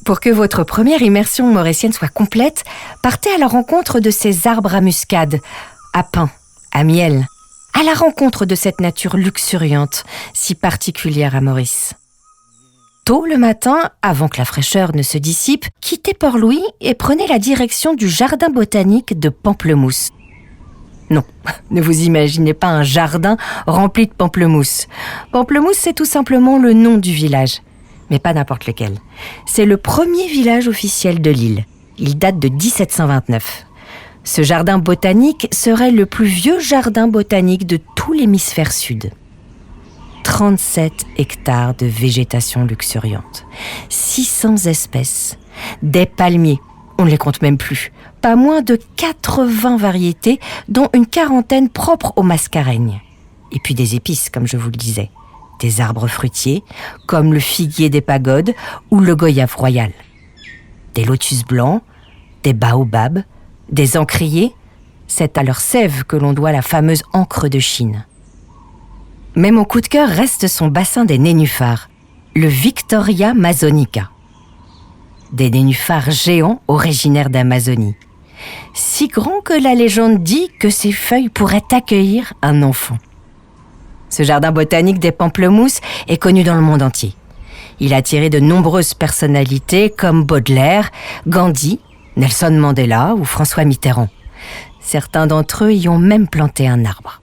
Pour que votre première immersion mauricienne soit complète, partez à la rencontre de ces arbres à muscade, à pain, à miel, à la rencontre de cette nature luxuriante, si particulière à Maurice. Tôt le matin, avant que la fraîcheur ne se dissipe, quittez Port-Louis et prenez la direction du jardin botanique de Pamplemousse. Non, ne vous imaginez pas un jardin rempli de pamplemousse. Pamplemousse, c'est tout simplement le nom du village, mais pas n'importe lequel. C'est le premier village officiel de l'île. Il date de 1729. Ce jardin botanique serait le plus vieux jardin botanique de tout l'hémisphère sud. 37 hectares de végétation luxuriante, 600 espèces, des palmiers, on ne les compte même plus, pas moins de 80 variétés, dont une quarantaine propres aux mascareignes. Et puis des épices, comme je vous le disais, des arbres fruitiers, comme le figuier des pagodes ou le goyave royal, des lotus blancs, des baobabs, des encriers, c'est à leur sève que l'on doit la fameuse encre de Chine. Mais mon coup de cœur reste son bassin des nénuphars, le Victoria masonica. Des nénuphars géants originaires d'Amazonie, si grands que la légende dit que ses feuilles pourraient accueillir un enfant. Ce jardin botanique des pamplemousses est connu dans le monde entier. Il a attiré de nombreuses personnalités comme Baudelaire, Gandhi, Nelson Mandela ou François Mitterrand. Certains d'entre eux y ont même planté un arbre.